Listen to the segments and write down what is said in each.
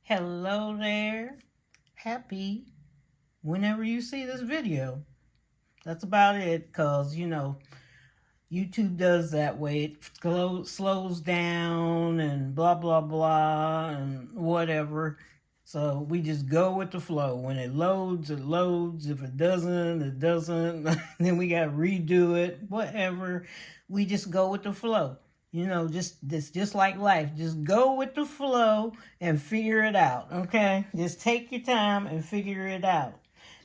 Hello there. Happy whenever you see this video. That's about it, because, YouTube does that way. It slows down and blah, blah, blah, and whatever. So we just go with the flow. When it loads, it loads. If it doesn't, it doesn't. Then we got to redo it, whatever. We just go with the flow. Just like life. Just go with the flow and figure it out, okay? Just take your time and figure it out.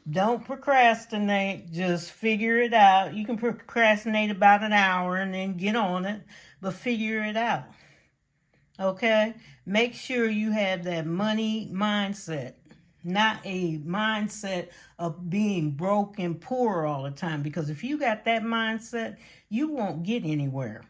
Don't procrastinate. Just figure it out. You can procrastinate about an hour and then get on it, but figure it out. Okay? Make sure you have that money mindset, not a mindset of being broke and poor all the time. Because if you got that mindset, you won't get anywhere.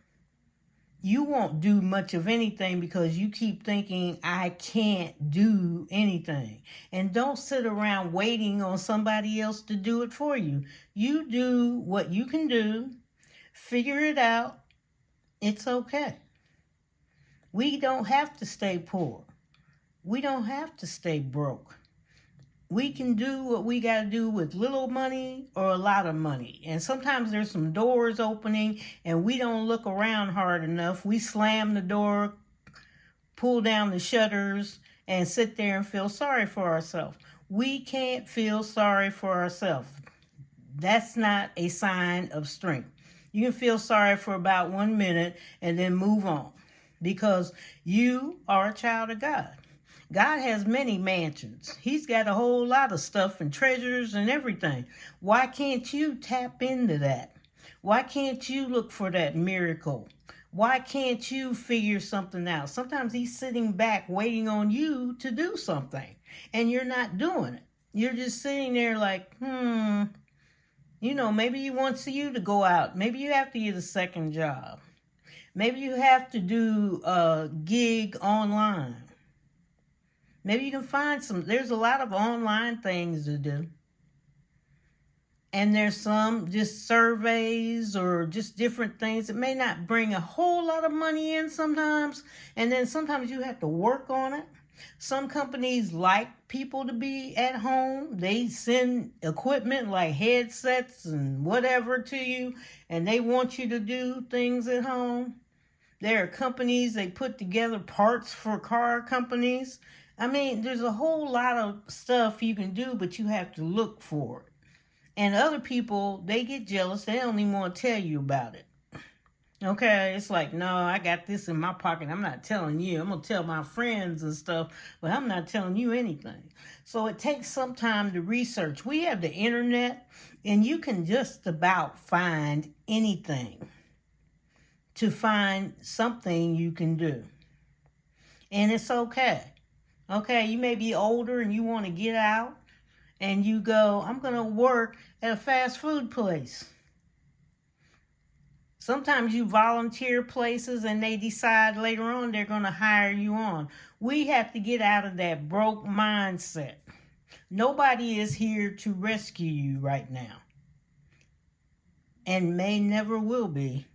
You won't do much of anything because you keep thinking, I can't do anything. And don't sit around waiting on somebody else to do it for you. You do what you can do. Figure it out. It's okay. We don't have to stay poor. We don't have to stay broke. We can do what we got to do with little money or a lot of money. And sometimes there's some doors opening and we don't look around hard enough. We slam the door, pull down the shutters, and sit there and feel sorry for ourselves. We can't feel sorry for ourselves. That's not a sign of strength. You can feel sorry for about 1 minute and then move on, because you are a child of God. God has many mansions. He's got a whole lot of stuff and treasures and everything. Why can't you tap into that? Why can't you look for that miracle? Why can't you figure something out? Sometimes he's sitting back waiting on you to do something, and you're not doing it. You're just sitting there like, maybe he wants you to go out. Maybe you have to get a second job. Maybe you have to do a gig online. Maybe you can find there's a lot of online things to do. And there's some just surveys or just different things. It may not bring a whole lot of money in sometimes. And then sometimes you have to work on it. Some companies like people to be at home. They send equipment like headsets and whatever to you, and they want you to do things at home. There are companies, they put together parts for car companies. I mean, there's a whole lot of stuff you can do, but you have to look for it. And other people, they get jealous. They don't even want to tell you about it. Okay, it's like, no, I got this in my pocket. I'm not telling you. I'm going to tell my friends and stuff, but I'm not telling you anything. So it takes some time to research. We have the internet, and you can just about find anything to find something you can do. And it's okay. Okay, you may be older and you want to get out and you go, I'm going to work at a fast food place. Sometimes you volunteer places and they decide later on they're going to hire you on. We have to get out of that broke mindset. Nobody is here to rescue you right now, and may never will be.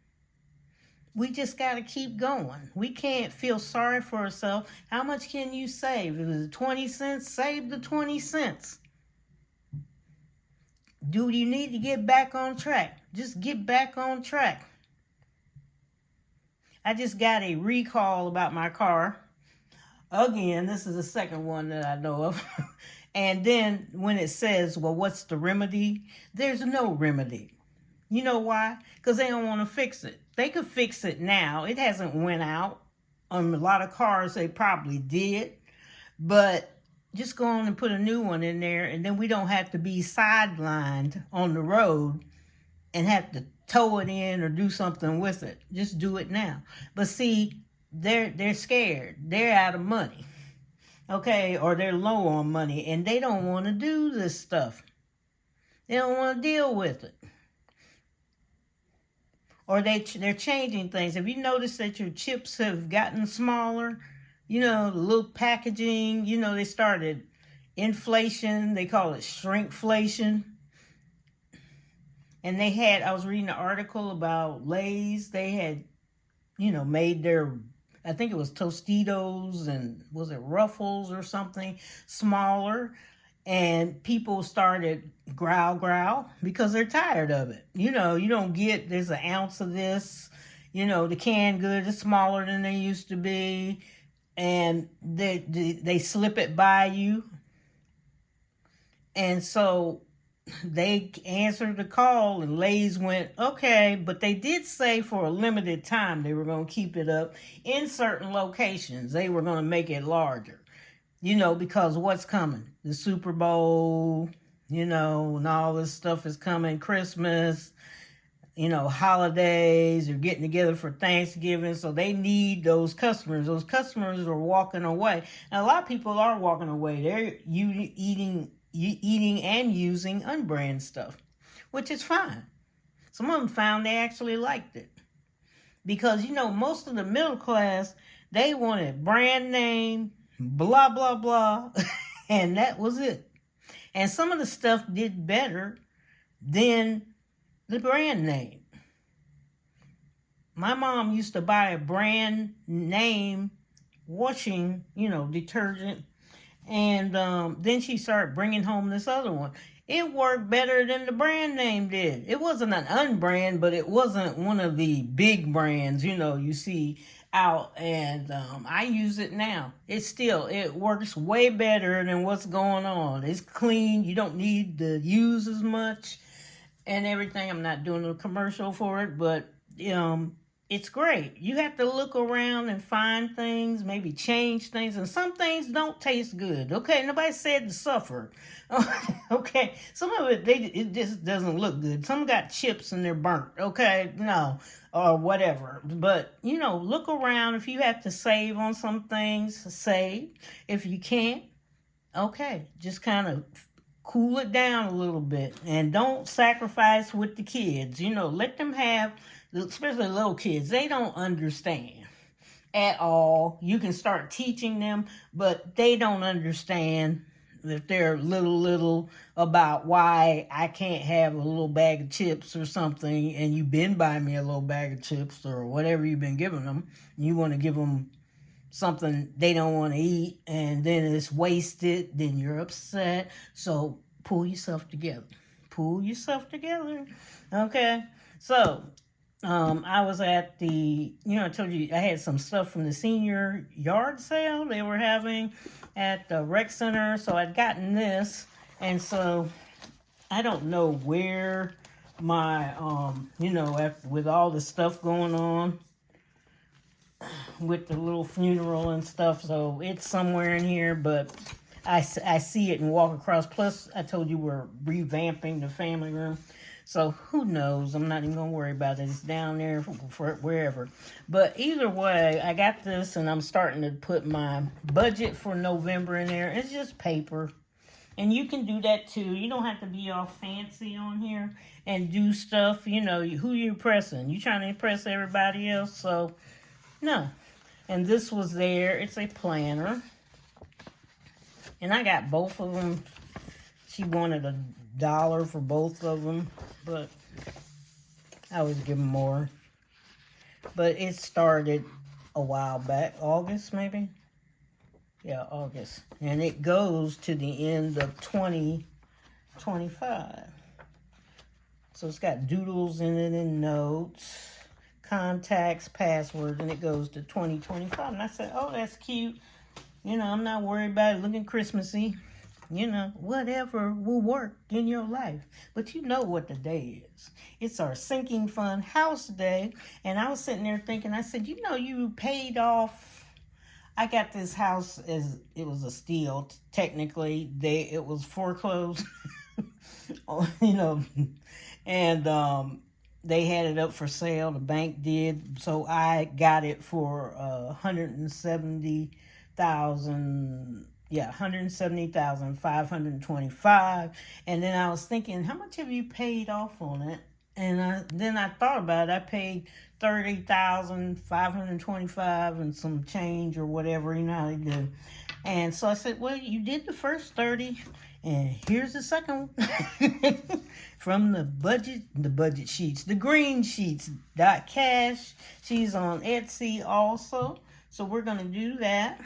We just got to keep going. We can't feel sorry for ourselves. How much can you save? If it's 20 cents, save the 20 cents. Do you need to get back on track? Just get back on track. I just got a recall about my car. Again, this is the second one that I know of. And then when it says, well, what's the remedy? There's no remedy. You know why? Because they don't want to fix it. They could fix it now. It hasn't went out. On a lot of cars, they probably did. But just go on and put a new one in there, and then we don't have to be sidelined on the road and have to tow it in or do something with it. Just do it now. But see, they're scared. They're out of money. Okay, or they're low on money, and they don't want to do this stuff. They don't want to deal with it. Or they're changing things. Have you noticed that your chips have gotten smaller? The little packaging, they started inflation. They call it shrinkflation. And I was reading an article about Lay's. They had, made their I think it was Tostitos and was it Ruffles or something smaller. And people started growl because they're tired of it. You don't get, there's an ounce of this, the canned good is smaller than they used to be. And they slip it by you. And so they answered the call and Lay's went, okay, but they did say for a limited time they were going to keep it up in certain locations. They were going to make it larger, because what's coming? The Super Bowl, and all this stuff is coming, Christmas, holidays, you're getting together for Thanksgiving, so they need those customers. Those customers are walking away. And a lot of people are walking away. They're eating and using unbranded stuff, which is fine. Some of them found they actually liked it. Because, most of the middle class, they wanted brand name, blah, blah, blah, and that was it. And some of the stuff did better than the brand name. My mom used to buy a brand name washing, detergent. And then she started bringing home this other one. It worked better than the brand name did. It wasn't an unbrand, but it wasn't one of the big brands, you see out. And I use it now. It works way better than what's going on. It's clean. You don't need to use as much and everything. I'm not doing a commercial for it, but it's great. You have to look around and find things, maybe change things, and some things don't taste good. Okay, nobody said to suffer. Okay, some of it just doesn't look good. Some got chips and they're burnt. Okay, no, or whatever. But look around. If you have to save on some things, save. If you can't, okay, just kind of cool it down a little bit, and don't sacrifice with the kids. Let them have. Especially little kids, they don't understand at all. You can start teaching them, but they don't understand if they're little about why I can't have a little bag of chips or something, and you've been buying me a little bag of chips or whatever you've been giving them. You want to give them something they don't want to eat, and then it's wasted, then you're upset. So pull yourself together. Pull yourself together. Okay? So I was at the, I told you I had some stuff from the senior yard sale they were having at the rec center. So I'd gotten this. And so I don't know where my, with all the stuff going on with the little funeral and stuff. So it's somewhere in here, but I see it and walk across. Plus, I told you we're revamping the family room. So who knows? I'm not even going to worry about it. It's down there for wherever. But either way, I got this, and I'm starting to put my budget for November in there. It's just paper. And you can do that too. You don't have to be all fancy on here and do stuff. Who you impressing? You trying to impress everybody else? So, no. And this was there. It's a planner. And I got both of them. She wanted $1 for both of them, but I always give them more. But it started a while back, August maybe? Yeah, August. And it goes to the end of 2025. So it's got doodles in it and notes, contacts, passwords, and it goes to 2025. And I said, oh, that's cute. I'm not worried about it looking Christmassy. Whatever will work in your life. But you know what the day is. It's our sinking fund house day. And I was sitting there thinking, I said, you paid off. I got this house as it was a steal. Technically, it was foreclosed. And they had it up for sale. The bank did. So I got it for $170,000. Yeah, $170,525. And then I was thinking, how much have you paid off on it? And then I thought about it. I paid $30,525 and some change or whatever, how they do. And so I said, well, you did the first 30, and here's the second one. From the budget sheets, the green sheets, .cash. She's on Etsy also. So we're going to do that.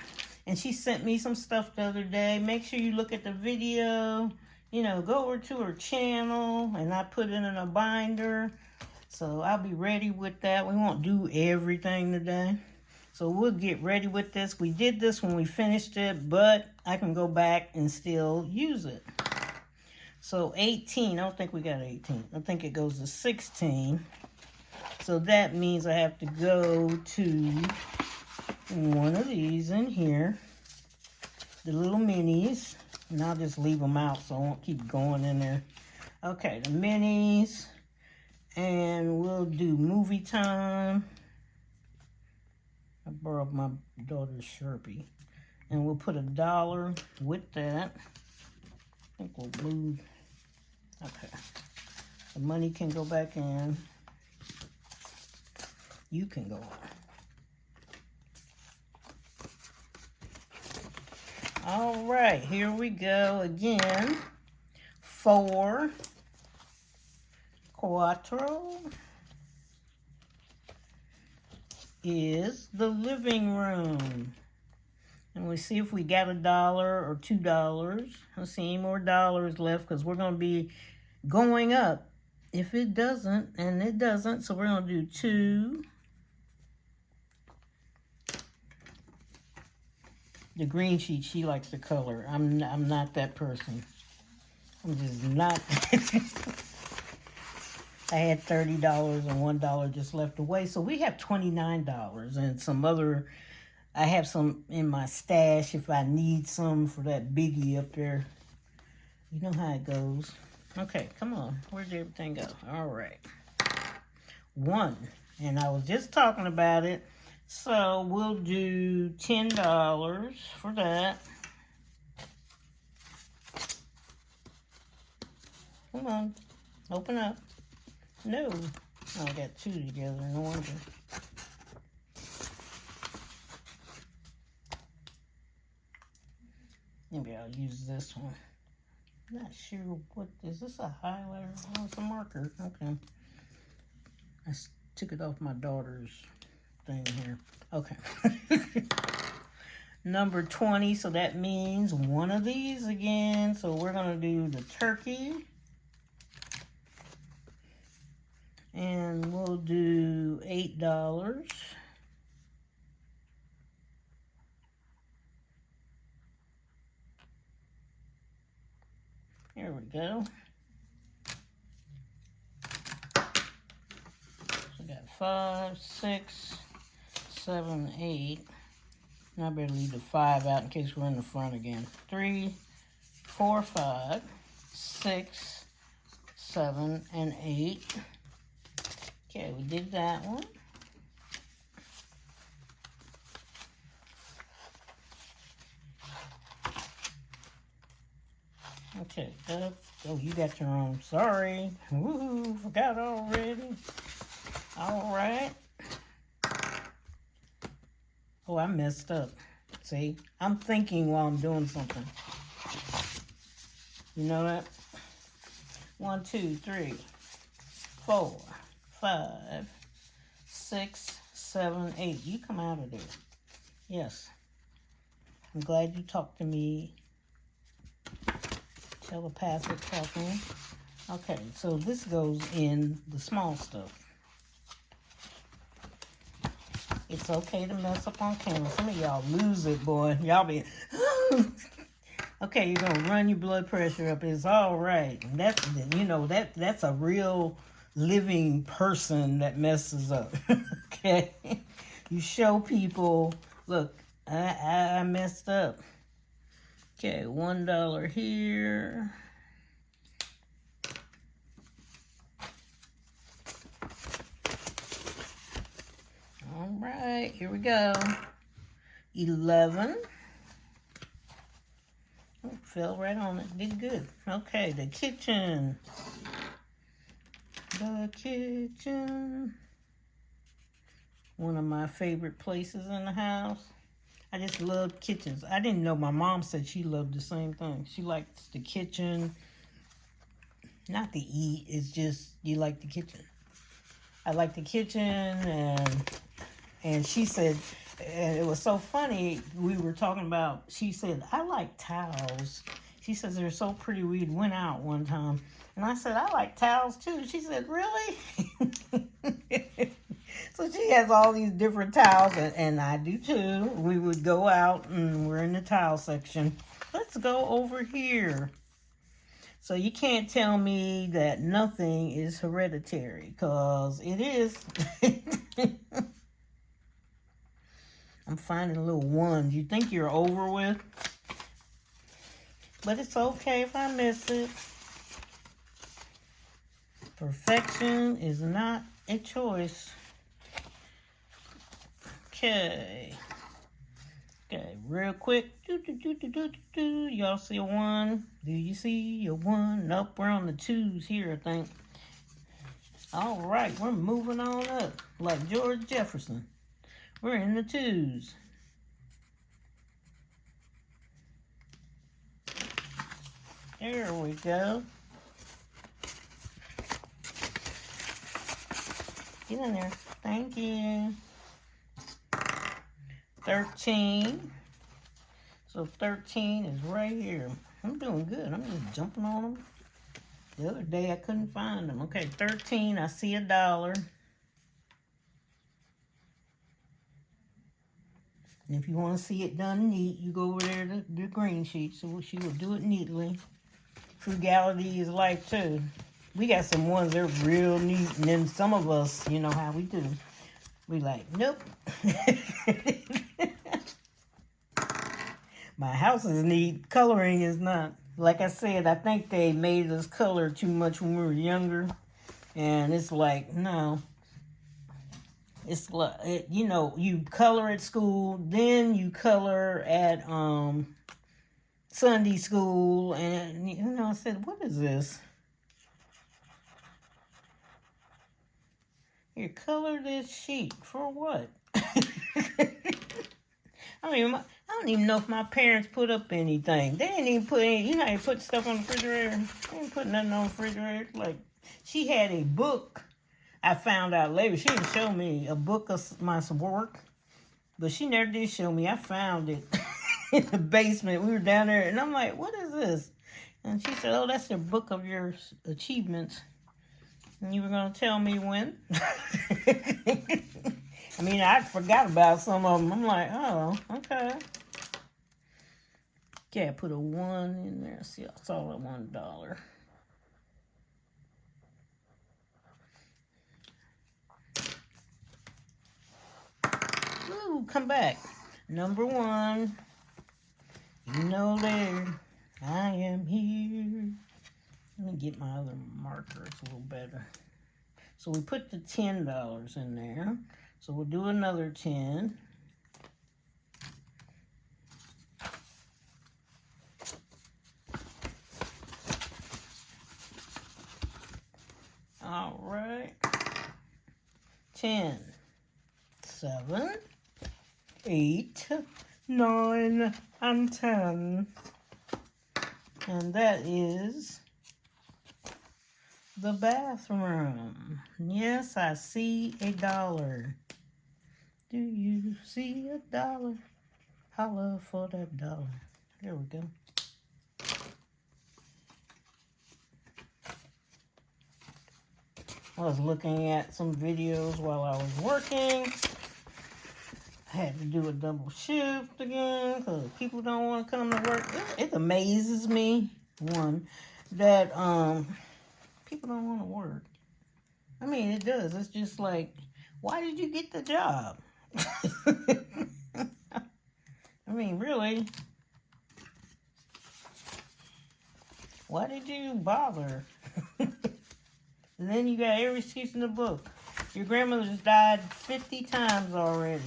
And she sent me some stuff the other day. Make sure you look at the video. You know, go over to her channel, and I put it in a binder. So I'll be ready with that. We won't do everything today. So we'll get ready with this. We did this when we finished it, but I can go back and still use it. So 18, I don't think we got 18. I think it goes to 16. So that means I have to go to one of these in here, the little minis, and I'll just leave them out so I won't keep going in there. Okay, the minis, and we'll do movie time. I borrowed my daughter's Sharpie, and we'll put $1 with that. I think we'll move. Okay, the money can go back in. You can go on. All right, here we go again. 4, cuatro is the living room. And we see if we got $1 or $2. Let's see any more dollars left, because we're going to be going up. If it doesn't, and it doesn't, so we're going to do 2. The green sheet, she likes the color. I'm not that person. I'm just not. I had $30 and $1 just left away. So we have $29 and some other. I have some in my stash if I need some for that biggie up there. You know how it goes. Okay, come on. Where'd everything go? All right. 1. And I was just talking about it. So we'll do $10 for that. Come on, open up. No, oh, I got 2 together, no wonder. Maybe I'll use this one. Not sure what, is this a highlighter? Oh, it's a marker, okay. I took it off my daughter's thing here. Okay. Number 20, so that means one of these again. So we're gonna do the turkey. And we'll do $8. There we go. So we got 5, 6, 7, 8. And I better leave the 5 out in case we're in the front again. 3, 4, 5, 6, 7, and 8. Okay, we did that one. Okay, oh, you got your own. Sorry. Woohoo, forgot already. All right. Oh, I messed up. See, I'm thinking while I'm doing something. You know that? 1, 2, 3, 4, 5, 6, 7, 8. You come out of there. Yes. I'm glad you talked to me. Telepathic talking. Okay, so this goes in the small stuff. It's okay to mess up on camera. Some of y'all lose it, boy. Y'all be... Okay, you're going to run your blood pressure up. It's all right. That's, you know, that's a real living person that messes up. Okay? You show people, look, I messed up. Okay, $1 here. All right, here we go. 11. Oh, fell right on it. Did good. Okay, the kitchen. The kitchen. One of my favorite places in the house. I just love kitchens. I didn't know my mom said she loved the same thing. She likes the kitchen. Not to eat, it's just you like the kitchen. I like the kitchen, and she said And it was so funny. We were talking about, she said, I like towels. She says they're so pretty. We went out one time. And I said, I like towels too. She said, really? So she has all these different towels, and I do too. We would go out, and we're in the towel section. Let's go over here. So you can't tell me that nothing is hereditary, because it is. I'm finding little ones you think you're over with, but it's okay if I miss it. Perfection is not a choice. Okay. Okay, real quick. Y'all see a one? Do you see a one? Nope, we're on the twos here, I think. All right, we're moving on up like George Jefferson. We're in the twos. There we go. Get in there. Thank you. 13. So 13 is right here. I'm doing good. I'm just jumping on them. The other day I couldn't find them. Okay, 13. I see $1. And if you want to see it done neat, you go over there to the green sheet. So she will do it neatly. Frugality is life too. We got some ones that are real neat, and then some of us, you know how we do. We like, nope. My house is neat. Coloring is not. Like I said, I think they made us color too much when we were younger. And it's like, no. It's like, you know, you color at school, then you color at Sunday school. And, you know, I said, what is this? Here, color this sheet. For what? I don't even know if my parents put up anything. They didn't even put any, you know how you put stuff on the refrigerator? They didn't put nothing on the refrigerator. Like, she had a book. I found out later. She didn't show me a book of my work. But she never did show me. I found it in the basement. We were down there. And I'm like, what is this? And she said, oh, that's your book of your achievements. And you were going to tell me when? I mean, I forgot about some of them. I'm like, oh, okay. Okay, I put a 1 in there. See, I saw that $1. Ooh, come back. Number 1. You know there. I am here. Let me get my other marker. It's a little better. So we put the $10 in there. So we'll do another 10. All right. 10, 7, 8, 9, and 10. And that is the bathroom. Yes, I see $1. Do you see $1? Holla for that $1. There we go. I was looking at some videos while I was working. I had to do a double shift again because people don't want to come to work. It amazes me, one, that people don't want to work. I mean, it does. It's just like, why did you get the job? I mean, really? Why did you bother? And then you got every excuse in the book. Your grandmother just died 50 times already.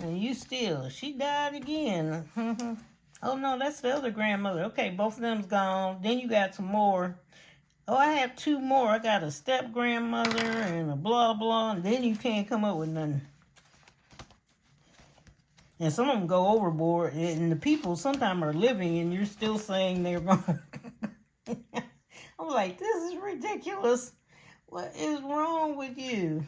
And you still, she died again. Oh no, that's the other grandmother. Okay, both of them's gone. Then you got some more. Oh, I have 2 more. I got a step grandmother and a blah blah. And then you can't come up with nothing. And some of them go overboard. And the people sometimes are living and you're still saying they're wrong. I'm like, this is ridiculous. What is wrong with you?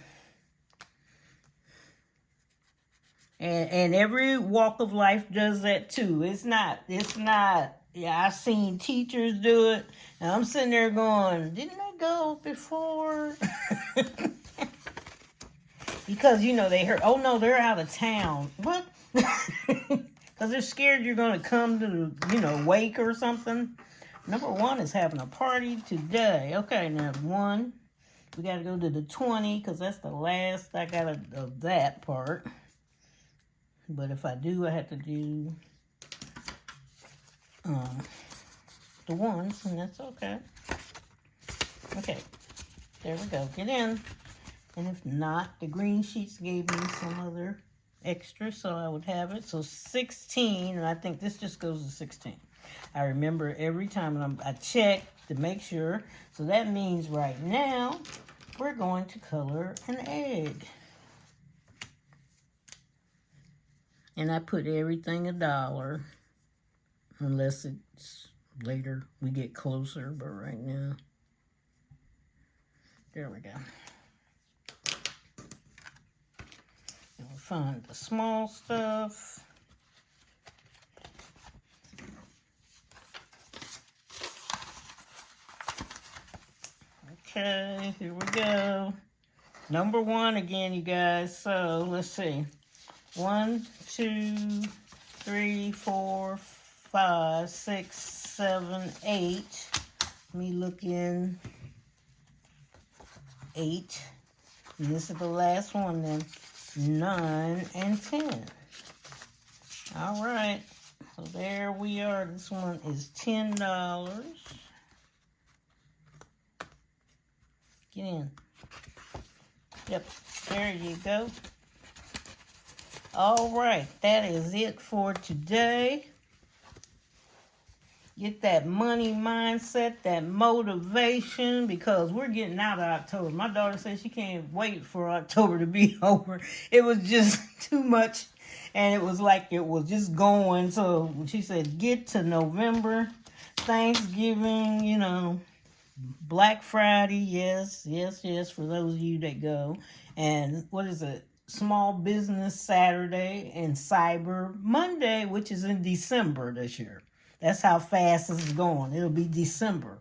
And every walk of life does that too. It's not, yeah, I've seen teachers do it, and I'm sitting there going, didn't they go before? Because, they heard, oh no, they're out of town. What? Because they're scared you're going to come to, wake or something. Number 1 is having a party today. Okay, now 1, we got to go to the 20, because that's the last I got of that part. But if I do, I have to do the ones, and that's okay. Okay, there we go. Get in. And if not, the green sheets gave me some other extra, so I would have it. So 16, and I think this just goes to 16. I remember every time I check to make sure. So that means right now, we're going to color an egg. And I put everything $1, unless it's later we get closer, but right now, there we go. And we'll find the small stuff. Okay, here we go. Number 1 again, you guys. So let's see. 1, 2, 3, 4, 5, 6, 7, 8. Let me look in 8. And this is the last one then. 9 and 10. All right. So there we are. This one is $10. Get in. Yep. There you go. All right, that is it for today. Get that money mindset, that motivation, because we're getting out of October. My daughter said she can't wait for October to be over. It was just too much, and it was like it was just going. So she said, get to November, Thanksgiving, Black Friday, yes, for those of you that go. And what is it? Small Business Saturday and Cyber Monday, which is in December this year. That's how fast this is going. It'll be December.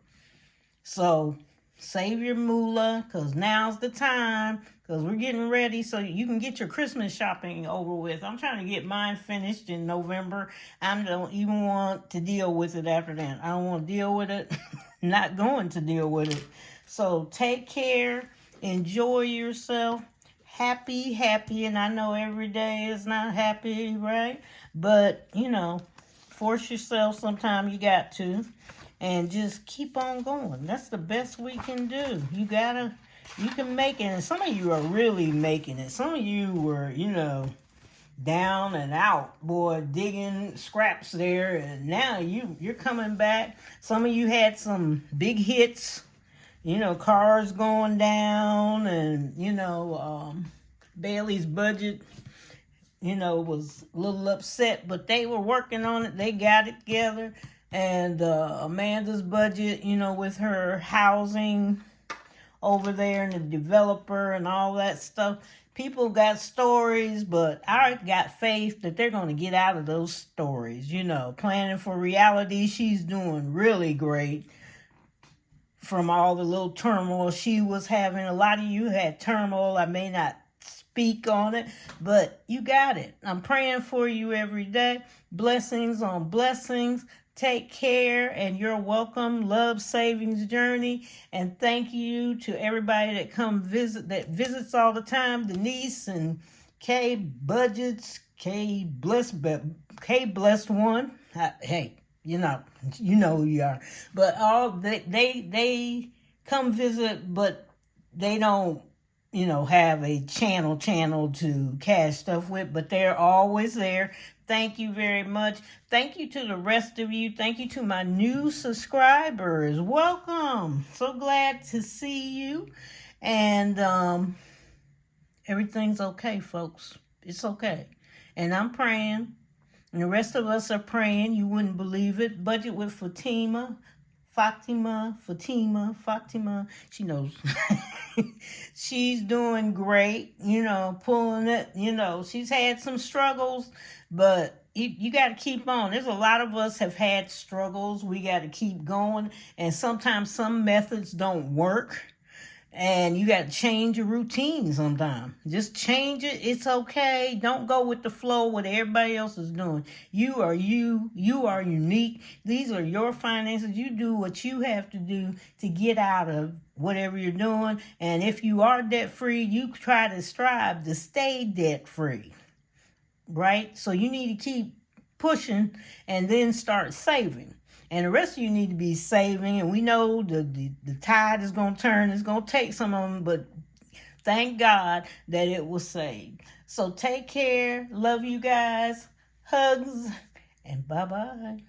So save your moolah, because now's the time, because we're getting ready so you can get your Christmas shopping over with. I'm trying to get mine finished in November. I don't even want to deal with it after that. I don't want to deal with it. Not going to deal with it. So take care. Enjoy yourself. Happy, and I know every day is not happy, right? But, force yourself sometime, you got to. And just keep on going. That's the best we can do. You can make it. And some of you are really making it. Some of you were, down and out, boy, digging scraps there. And now you're coming back. Some of you had some big hits. Cars going down, and, Bailey's budget, was a little upset, but they were working on it. They got it together. And Amanda's budget, with her housing over there and the developer and all that stuff. People got stories, but I got faith that they're going to get out of those stories. Planning for reality, she's doing really great. From all the little turmoil she was having. A lot of you had turmoil. I may not speak on it, but you got it. I'm praying for you every day. Blessings on blessings. Take care, and you're welcome. Love Savings Journey. And thank you to everybody that visits all the time. Denise and K Budgets, K Blessed One. Hey. You know who you are. But they come visit, but they don't, have a channel to cash stuff with, but they're always there. Thank you very much. Thank you to the rest of you. Thank you to my new subscribers. Welcome. So glad to see you. And everything's okay, folks. It's okay. And I'm praying. And the rest of us are praying. You wouldn't believe it. Budget with Fatima. She knows. She's doing great, pulling it. She's had some struggles, but you got to keep on. There's a lot of us have had struggles. We got to keep going. And sometimes some methods don't work. And you got to change your routine sometimes. Just change it. It's okay. Don't go with the flow what everybody else is doing. You are you. You are unique. These are your finances. You do what you have to do to get out of whatever you're doing. And if you are debt free, you try to strive to stay debt free. Right? So you need to keep pushing and then start saving. And the rest of you need to be saving. And we know the tide is going to turn. It's going to take some of them. But thank God that it was saved. So take care. Love you guys. Hugs. And bye-bye.